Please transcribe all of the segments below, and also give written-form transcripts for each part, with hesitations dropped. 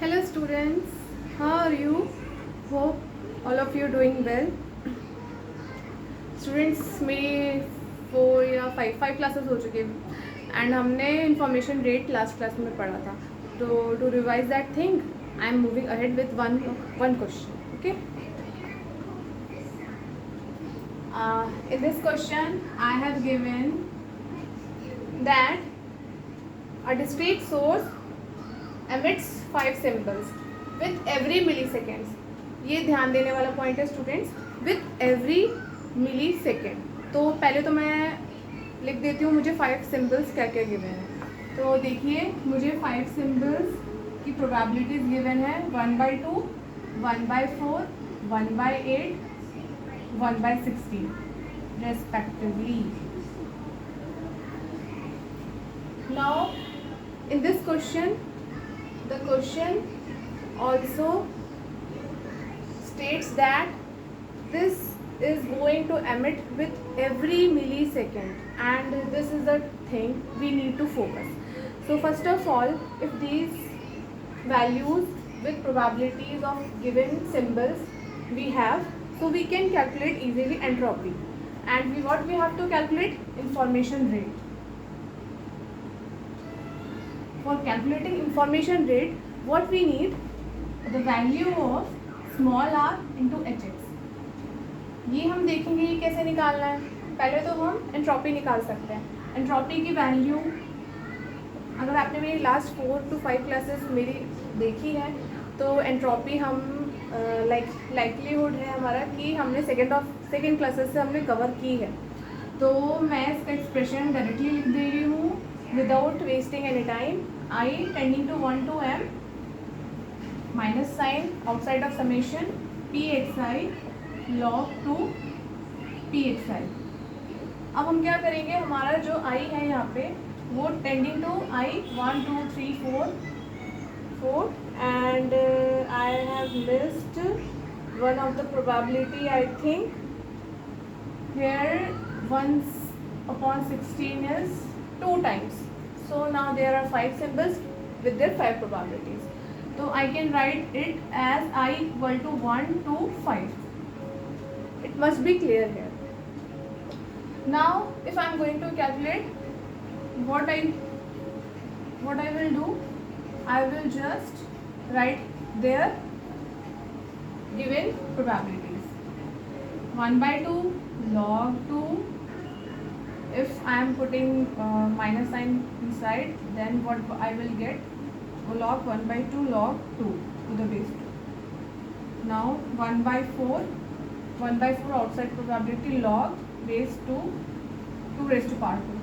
Hello students, how are you? Hope all of you doing well. Students मेरी 4 या 5 classes हो चुकी हैं एंड हमने इंफॉर्मेशन रेट लास्ट क्लास में पढ़ा था. तो to revise that thing I am moving ahead with one question. Okay, in this question I have given that a discrete source emits 5 symbols with every milliseconds. ये ध्यान देने वाला point है students, with every millisecond. तो पहले तो मैं लिख देती हूँ मुझे 5 सिम्बल्स क्या क्या गिवन है. तो देखिए मुझे 5 सिम्बल्स की प्रोबेबिलिटीज़ गिवन है 1/2, 1/4, 1/8, 1/16 respectively. Now in this question, the question also states that this is going to emit with every millisecond, and this is the thing we need to focus. So first of all, if these values with probabilities of given symbols we have, so we can calculate easily entropy. And what we have to calculate? Information rate. For calculating information rate, what we need? The value of small r into hx. ये हम देखेंगे ये कैसे निकालना है. पहले तो हम एंट्रोपी निकाल सकते हैं. एंट्रोपी की वैल्यू अगर आपने मेरी लास्ट 4 to 5 क्लासेस मेरी देखी है तो एंट्रोपी हम लाइकलीहुड है हमारा कि हमने सेकेंड क्लासेस से हमने कवर की है. तो मैं इसका एक्सप्रेशन डायरेक्टली लिख दे रही हूँ without wasting any time. I tending to 1 to m minus sign outside of summation pxi log 2 pxi. अब हम क्या करेंगे, हमारा जो i है यहाँ पे वो tending to i 1 2 3 4 and I have missed one of the probability. I think here 1/16 is 2 times. So now there are 5 symbols with their 5 probabilities. So I can write it as I equal to 1 to 5. It must be clear here. Now if I am going to calculate, what I will do, I will just write their given probabilities. 1/2 log 2. If I am putting minus sign inside, then what I will get? Log 1/2 log 2 to the base 2. Now 1/4 outside probability log base 2 2 raised to power 2.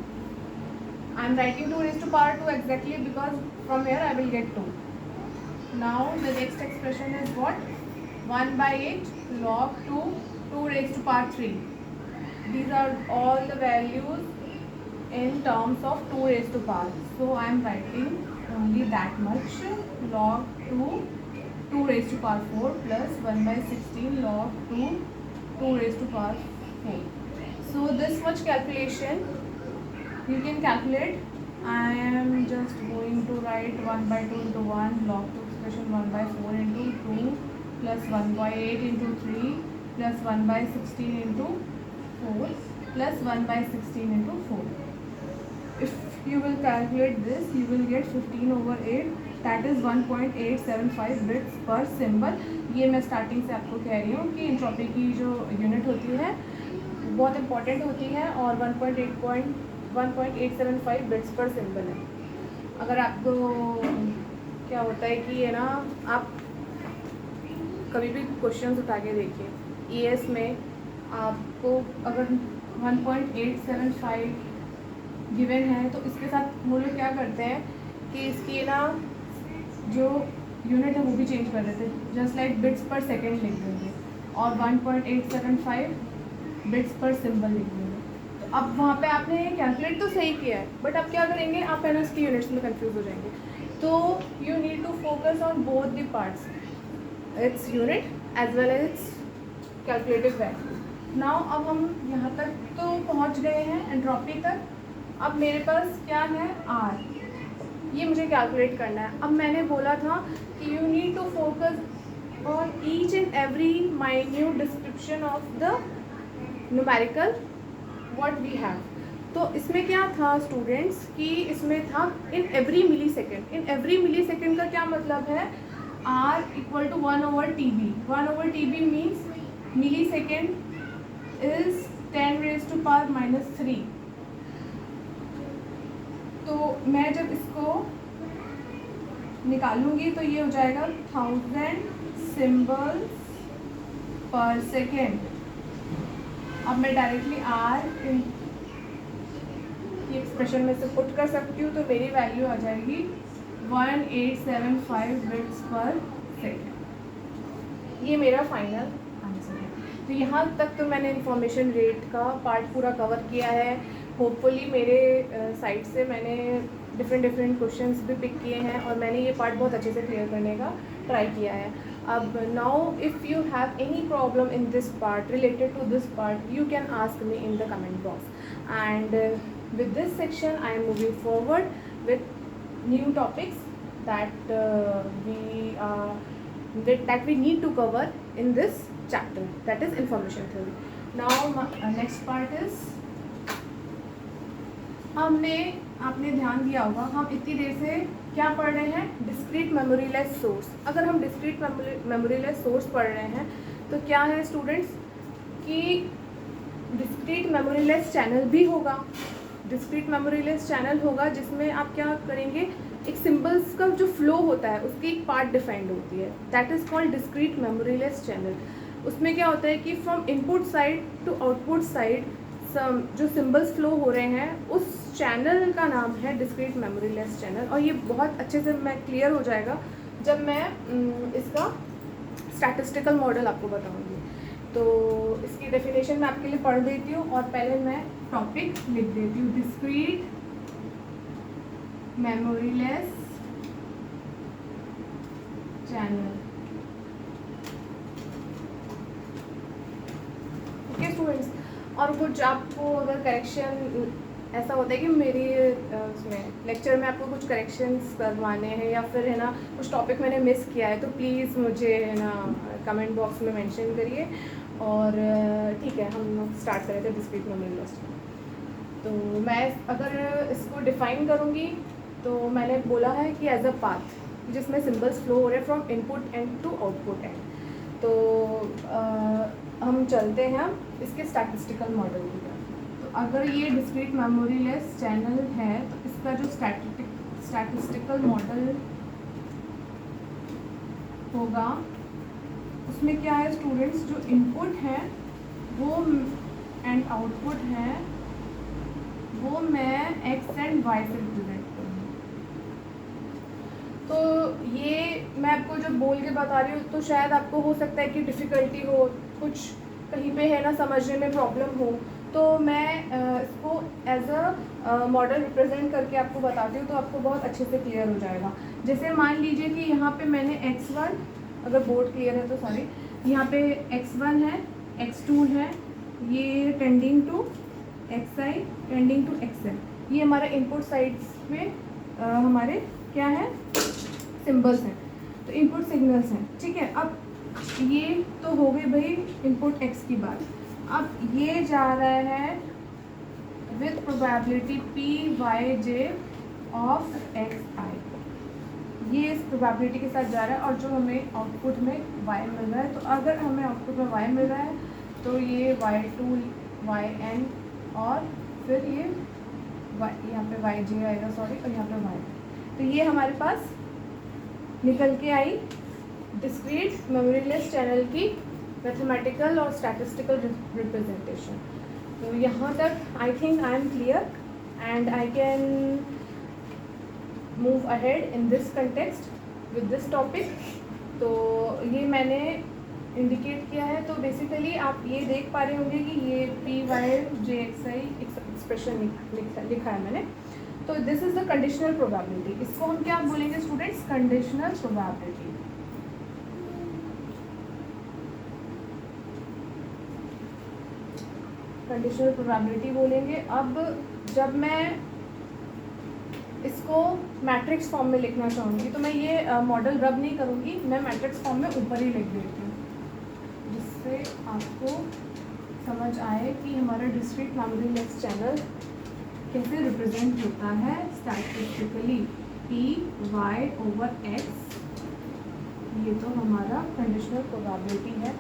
I am writing 2 raised to power 2 exactly because from here I will get 2. Now the next expression is what? 1/8 log 2 2 raised to power 3. These are all the values in terms of 2 raised to power. So I am writing only that much. Log 2 2 raised to power 4 plus 1/16 log 2 2 raised to power 4. So this much calculation you can calculate. I am just going to write 1/2 into 1 log 2 expression 1/4 into 2 plus 1/8 into 3 plus 1/16 into 4 plus 1/16 into 4. If you will calculate this, you will get 15/8. That is 1.875 bits per symbol. ये मैं starting से आपको कह रही हूँ कि entropy की जो यूनिट होती है बहुत इंपॉर्टेंट होती है और 1.875 बिट्स पर सिंबल है. अगर आपको क्या होता है कि है ना, आप कभी भी क्वेश्चंस उठा के देखिए ईएस में आपको अगर 1.875 गिवन है तो इसके साथ वो लोग क्या करते हैं कि इसकी ना जो यूनिट है वो भी चेंज कर देते हैं. जस्ट लाइक बिट्स पर सेकेंड लिख देंगे और 1.875 बिट्स पर सिंबल लिख देंगे. तो अब वहाँ पे आपने कैलकुलेट तो सही किया है, बट अब क्या करेंगे आप है ना इसकी यूनिट्स में कंफ्यूज हो जाएंगे. तो you need to focus on both the parts, its unit as well as its calculative value. Now अब हम यहाँ तक तो पहुँच गए हैं एंट्रोपी तक. अब मेरे पास क्या है R. ये मुझे कैलकुलेट करना है। अब मैंने बोला था कि you need to focus on each and every minute description of the numerical what we have. तो इसमें क्या था स्टूडेंट्स कि इसमें था in every millisecond. In every millisecond का क्या मतलब है, R equal to 1/TB। 1/TB means millisecond is 10⁻⁻3। तो मैं जब इसको निकालूंगी तो ये हो जाएगा 1000 सिम्बल्स पर सेकेंड। अब मैं डायरेक्टली R की एक्सप्रेशन में से पुट कर सकती हूँ, तो मेरी वैल्यू आ जाएगी 1875 बिट्स पर सेकेंड। ये मेरा फाइनल आंसर है। तो यहाँ तक तो मैंने इंफॉर्मेशन रेट का पार्ट पूरा कवर किया है। होपफुली मेरे साइड से मैंने डिफरेंट क्वेश्चंस भी पिक किए हैं और मैंने ये पार्ट बहुत अच्छे से क्लियर करने का ट्राई किया है। अब now if you have any problem in this part related to this part, you can ask me in the comment box. And with this section I am moving forward with new topics that we need to cover in this chapter, that is information theory. Now next part is, आपने ध्यान दिया होगा हम इतनी देर से क्या पढ़ रहे हैं, डिस्क्रीट मेमोरीलेस सोर्स। अगर हम डिस्क्रीट मेमोरीलेस सोर्स पढ़ रहे हैं तो क्या है स्टूडेंट्स कि डिस्क्रीट मेमोरीलेस चैनल भी होगा। डिस्क्रीट मेमोरीलेस चैनल होगा जिसमें आप क्या करेंगे, एक सिंबल्स का जो फ्लो होता है उसकी एक पार्ट डिफाइंड होती है, that is called discrete memoryless channel. उसमें क्या होता है कि from input side to output side जो सिंबल्स फ्लो हो रहे हैं उस चैनल का नाम है डिस्क्रीट मेमोरीलेस चैनल। और ये बहुत अच्छे से मैं क्लियर हो जाएगा जब मैं इसका स्टैटिस्टिकल मॉडल आपको बताऊंगी। तो इसकी डेफिनेशन मैं आपके लिए पढ़ देती हूँ और पहले मैं टॉपिक लिख देती हूँ। Discrete memoryless channel. Okay students, और कुछ आपको अगर करेक्शन ऐसा होता है कि मेरी उसमें लेक्चर में आपको कुछ करेक्शंस करवाने हैं या फिर है ना कुछ टॉपिक मैंने मिस किया है, तो प्लीज़ मुझे है ना कमेंट बॉक्स में मेंशन करिए। और ठीक है, हम स्टार्ट करें थे डिस्क्रीट मेमोरीलेस। तो मैं अगर इसको डिफ़ाइन करूँगी तो मैंने बोला है कि एज अ पाथ जिसमें सिंबल्स फ्लो हो रहे हैं from input end to output end. तो हम चलते हैं इसके स्टैटिस्टिकल मॉडल की तरफ। तो अगर ये डिस्क्रीट मेमोरीलेस चैनल है तो इसका जो स्टैटिस्टिकल मॉडल होगा उसमें क्या है स्टूडेंट्स, जो इनपुट है वो एंड आउटपुट है वो मैं एक्स एंड वाई से रिप्रेजेंट करूँगी। तो ये मैं आपको जब बोल के बता रही हूँ तो शायद आपको हो सकता है कि डिफ़िकल्टी हो, कुछ कहीं पे है ना समझने में प्रॉब्लम हो, तो मैं इसको एज अ मॉडल रिप्रेजेंट करके आपको बताती हूँ तो आपको बहुत अच्छे से क्लियर हो जाएगा। जैसे मान लीजिए कि यहाँ पे मैंने x1, अगर बोर्ड क्लियर है तो सॉरी, यहाँ पे x1 है, x2 है, ये tending to xi tending to xn, ये हमारा इनपुट साइड्स में हमारे क्या है सिंबल्स हैं, तो इनपुट सिग्नल्स हैं। ठीक है, अब ये तो हो गई भाई इनपुट x की बात। अब ये जा रहा है with probability P Y J of xi, ये इस प्रोबेबिलिटी के साथ जा रहा है और जो हमें आउटपुट में y मिल रहा है, तो अगर हमें आउटपुट में y मिल रहा है तो ये y2 yn और फिर ये यहाँ पे yj आएगा सॉरी, और यहाँ पे y, तो ये हमारे पास निकल के आई डिस्क्रीट मेमोरीलेस चैनल की मैथमेटिकल और स्टैटिस्टिकल रिप्रेजेंटेशन। तो यहाँ तक I think I am clear and I can move ahead in this context with this topic. तो ये मैंने इंडिकेट किया है, तो बेसिकली आप ये देख पा रहे होंगे कि ये पी वाई जे एक्स आई एक्सप्रेशन लिखा है मैंने। तो this is the conditional probability, इसको हम क्या बोलेंगे students, conditional probability. Conditional probability बोलेंगे। अब जब मैं इसको मैट्रिक्स फॉर्म में लिखना चाहूँगी, तो मैं ये मॉडल रब नहीं करूँगी, मैं मैट्रिक्स फॉर्म में ऊपर ही लिख देती हूँ, जिससे आपको समझ आए कि हमारा डिस्क्रीट मेमोरी लेस चैनल कैसे रिप्रेजेंट होता है statistically. P Y over X, ये तो हमारा कंडीशनल प्रोबेबिलिटी है।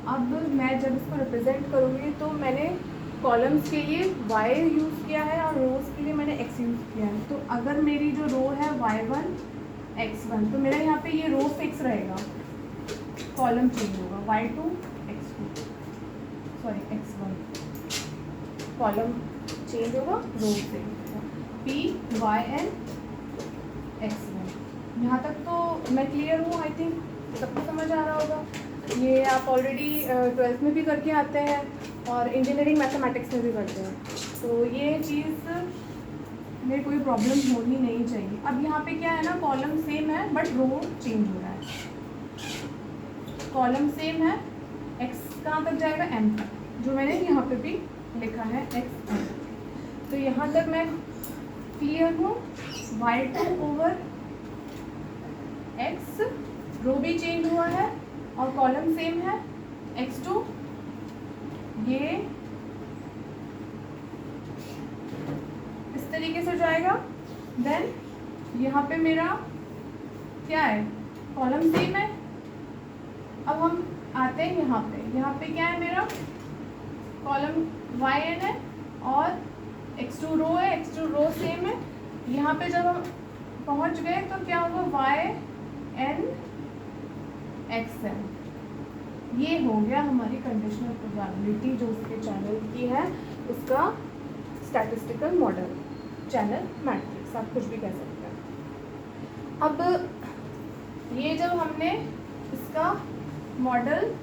अब मैं जब इसको रिप्रेजेंट करूँगी तो मैंने कॉलम्स के लिए y यूज़ किया है और रोज़ के लिए मैंने x यूज़ किया है। तो अगर मेरी जो रो है y1 x1, तो मेरा यहाँ पे ये रो फिक्स रहेगा, कॉलम चेंज होगा y2 x2 sorry x1, column change होगा, रो से p y n x1। यहाँ तक तो मैं क्लियर हूँ, आई थिंक सबको समझ आ रहा होगा। ये आप ऑलरेडी 12th में भी करके आते हैं और इंजीनियरिंग मैथमेटिक्स में भी करते हैं, तो ये चीज़ में कोई प्रॉब्लम होनी नहीं चाहिए। अब यहाँ पे क्या है ना, कॉलम सेम है बट रो चेंज हो रहा है। कॉलम सेम है, x कहाँ तक जाएगा, m तक, जो मैंने यहाँ पे भी लिखा है x m। तो यहाँ तक मैं क्लियर हूँ। y2 ओवर x, रो भी चेंज हुआ है और कॉलम सेम है, x2 ये इस तरीके से जाएगा। देन यहाँ पे मेरा क्या है, कॉलम सेम है। अब हम आते हैं यहाँ पे क्या है, मेरा कॉलम yn है और x2 रो है, x2 रो सेम है। यहाँ पे जब हम पहुँच गए तो क्या होगा, yn xn, ये हो गया हमारी कंडीशनल प्रोबेबिलिटी जो उसके चैनल की है, उसका स्टैटिस्टिकल मॉडल, चैनल मैट्रिक्स, आप कुछ भी कह सकते हैं। अब ये जब हमने इसका मॉडल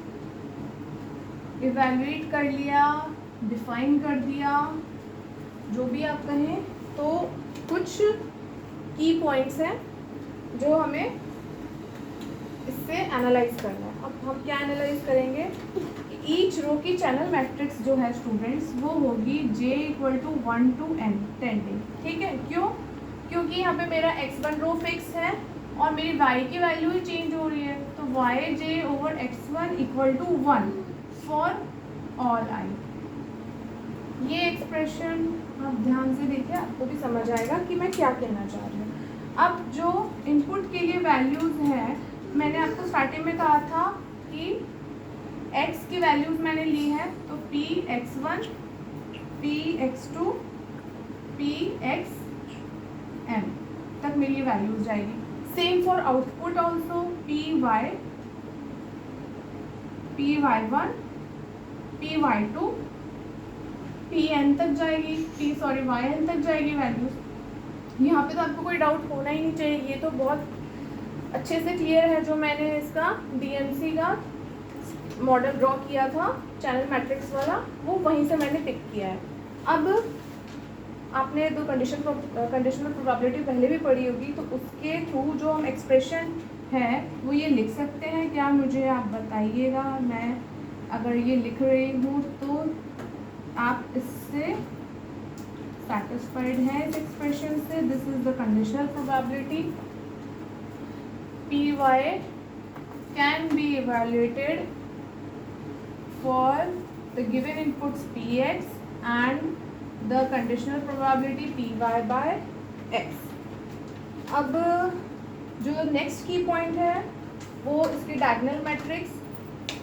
इवैल्यूएट कर लिया, डिफाइन कर दिया, जो भी आप कहें, तो कुछ की पॉइंट्स हैं जो हमें इससे एनालाइज करना है। अब हम क्या एनालाइज करेंगे, ईच रो की चैनल मैट्रिक्स जो है स्टूडेंट्स, वो होगी j = 1 to n टेंडिंग, ठीक है। क्यों? क्योंकि यहाँ पे मेरा x1 रो फिक्स है और मेरी y की वैल्यू ही चेंज हो रही है, तो yj over x1 = 1 for all i। ये एक्सप्रेशन आप ध्यान से देखिए, आपको भी समझ आएगा कि मैं क्या कहना चाह रही हूँ। अब जो इनपुट के लिए वैल्यूज़ हैं, मैंने आपको स्टार्टिंग में कहा था कि x की वैल्यूज़ मैंने ली है, तो px1 px2 pxm तक मेरी वैल्यूज जाएगी। Same for output also, py py1 py2 pn तक जाएगी, yn तक जाएगी वैल्यूज। यहाँ पे तो आपको कोई डाउट होना ही नहीं चाहिए, ये तो बहुत अच्छे से क्लियर है। जो मैंने इसका DMC का मॉडल ड्रॉ किया था चैनल मैट्रिक्स वाला, वो वहीं से मैंने पिक किया है। अब आपने दो कंडीशनल प्रोबेबिलिटी पहले भी पढ़ी होगी, तो उसके थ्रू जो हम एक्सप्रेशन है वो ये लिख सकते हैं क्या, मुझे आप बताइएगा। मैं अगर ये लिख रही हूँ तो आप इससे सेटिस्फाइड हैं इस एक्सप्रेशन से। This is the conditional probability py can be evaluated for the given inputs px and the conditional probability py by x। अब जो नेक्स्ट की पॉइंट है वो इसकी डायगोनल मैट्रिक्स,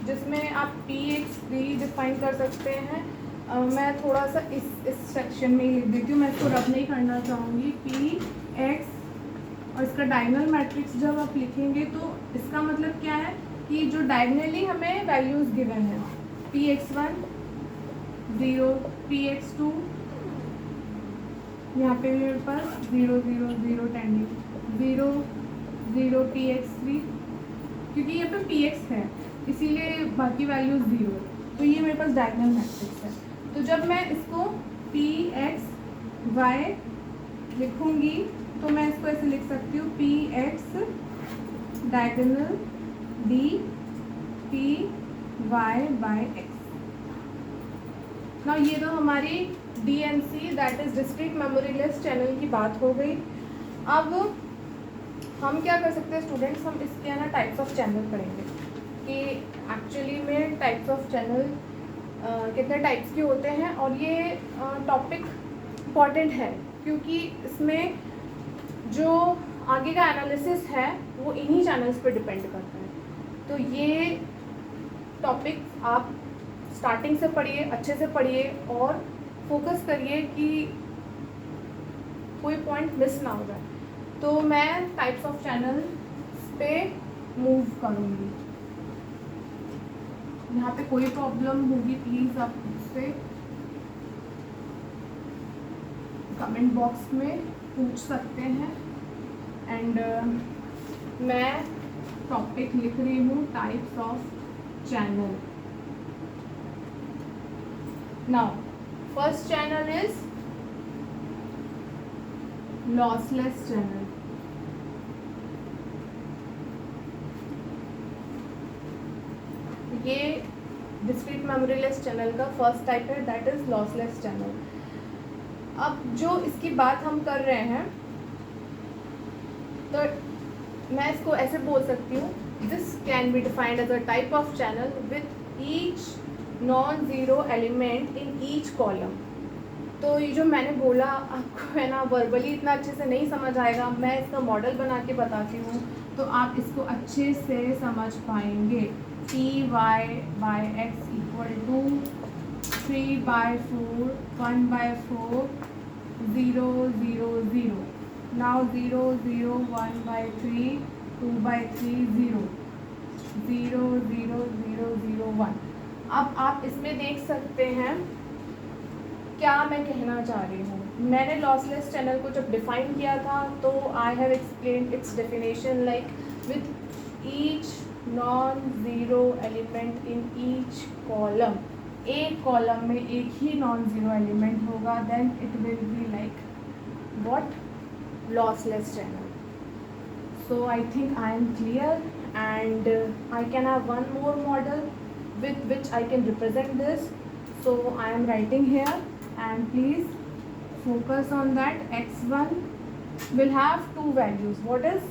जिसमें आप px भी डिफाइन कर सकते हैं। मैं थोड़ा सा इस सेक्शन में ही लिख देती हूँ, मैं इसको रब नहीं करना चाहूँगी। px और इसका डायगोनल मैट्रिक्स जब आप लिखेंगे तो इसका मतलब क्या है कि जो डायगोनली हमें वैल्यूज़ गिवन है, px1 0, px2 यहाँ पे मेरे पास 0 0 0 टेंडिंग 0 0 px3, क्योंकि यहाँ पे px है इसीलिए बाकी वैल्यूज़ 0 है, तो ये मेरे पास डायगोनल मैट्रिक्स है। तो जब मैं इसको px y लिखूँगी तो मैं इसको ऐसे लिख सकती हूँ, px diagonal d py by x। ना ये तो हमारी DMC that is discrete memoryless channel की बात हो गई। अब हम क्या कर सकते हैं स्टूडेंट्स, हम इसके है ना टाइप्स ऑफ चैनल पढ़ेंगे कि एक्चुअली में टाइप्स ऑफ चैनल कितने टाइप्स के होते हैं, और ये टॉपिक इम्पॉर्टेंट है क्योंकि इसमें जो आगे का एनालिसिस है वो इन्हीं चैनल्स पे डिपेंड करता है। तो ये टॉपिक आप स्टार्टिंग से पढ़िए, अच्छे से पढ़िए और फोकस करिए कि कोई पॉइंट मिस ना हो जाए। तो मैं टाइप्स ऑफ चैनल पे मूव करूँगी। यहाँ पे कोई प्रॉब्लम होगी प्लीज़ आप मुझसे कमेंट बॉक्स में पूछ सकते हैं। एंड मैं टॉपिक लिख रही हूँ types of channel. Now first channel is lossless channel. ये डिस्क्रीट मेमोरीलेस चैनल का फर्स्ट टाइप है, दैट इज लॉसलेस चैनल। अब जो इसकी बात हम कर रहे हैं तो मैं इसको ऐसे बोल सकती हूँ, this can be defined as a type of channel with each non zero element in each column. तो ये जो मैंने बोला आपको है ना वर्बली इतना अच्छे से नहीं समझ आएगा, मैं इसका मॉडल बना के बताती हूँ तो आप इसको अच्छे से समझ पाएंगे। P Y by X equal to 3/4 1/4 0 0 0। Now 0 0 1/3 2/3 0 0 0 0 0 1। अब आप इसमें देख सकते हैं क्या मैं कहना चाह रही हूँ। मैंने लॉसलेस चैनल को जब डिफाइन किया था तो I have explain its definition like with each non zero element in each column. एक कॉलम में एक ही नॉन ज़ीरो एलिमेंट होगा, then it will be like what lossless channel. So I think I am clear, and I can have one more model with which I can represent this. So I am writing here, and please focus on that. X1 will have two values. What is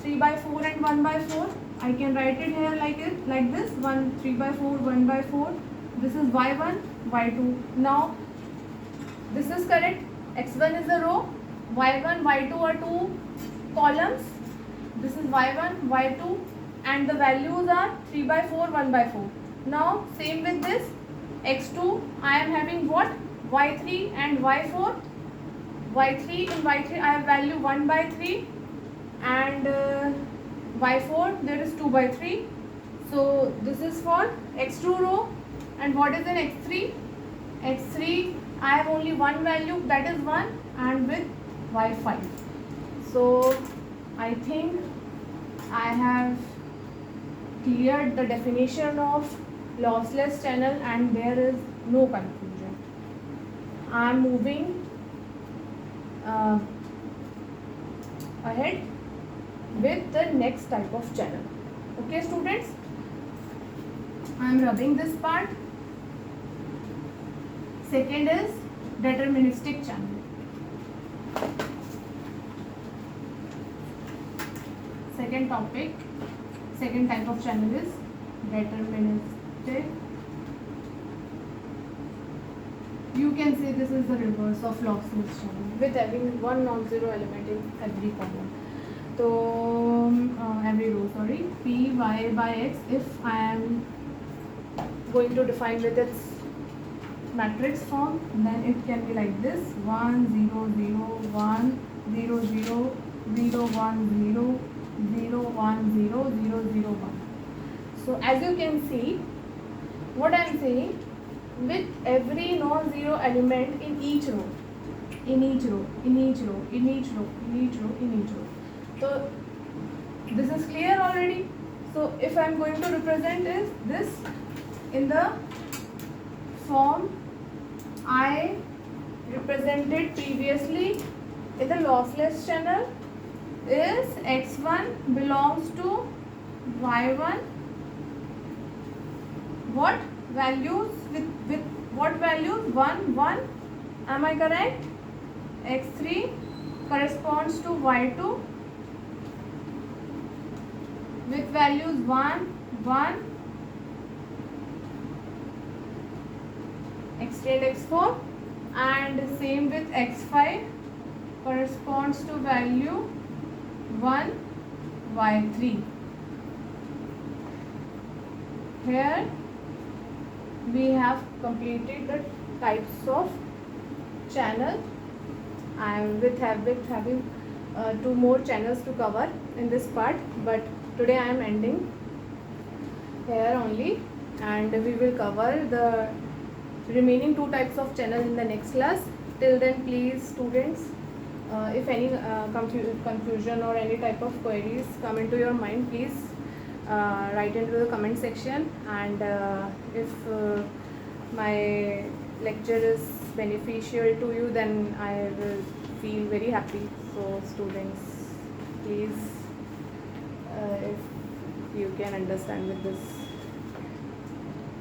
3/4 and 1/4? I can write it here like this. 3/4 1/4. This is y1 y2. Now this is correct. X1 is a row, y1 y2 are two columns. This is y1 y2 and the values are 3/4 1/4. Now same with this x2, I am having what y3 and y4. y3 in y3 I have value 1/3 and y4 there is 2/3. So this is for x2 row. And what is in x3? x3 I have only one value, that is 1, and with y5. So I think I have cleared the definition of lossless channel and there is no confusion. I am moving ahead with the next type of channel. Okay students, I am rubbing this part. Second is deterministic channel. Second topic, second type of channel is deterministic. You can say this is the reverse of lossless channel with having one non-zero element in every column. So every row, sorry. P y by x, if I am going to define with its matrix form, then it can be like this: 1 0 0 1 0 0 0 1 0 0 1 0 0 0 1. So as you can see, what I am saying, with every non-zero element in each row, in each row, in each row, in each row, in each row, in each row. So this is clear already. So if I am going to represent is this in the form I represented previously in the lossless channel, is x1 belongs to y1. What values with what values? 1 1. Am I correct? x3 corresponds to y2 with values 1, 1, x8, x4, and same with x5 corresponds to value 1, y3. Here we have completed the types of channel. I am having two more channels to cover in this part, but today I am ending here only, and we will cover the remaining two types of channel in the next class. Till then, please students, if any confusion or any type of queries come into your mind, please write into the comment section, and if my lecture is beneficial to you, then I will feel very happy. So students, please, if you can understand with this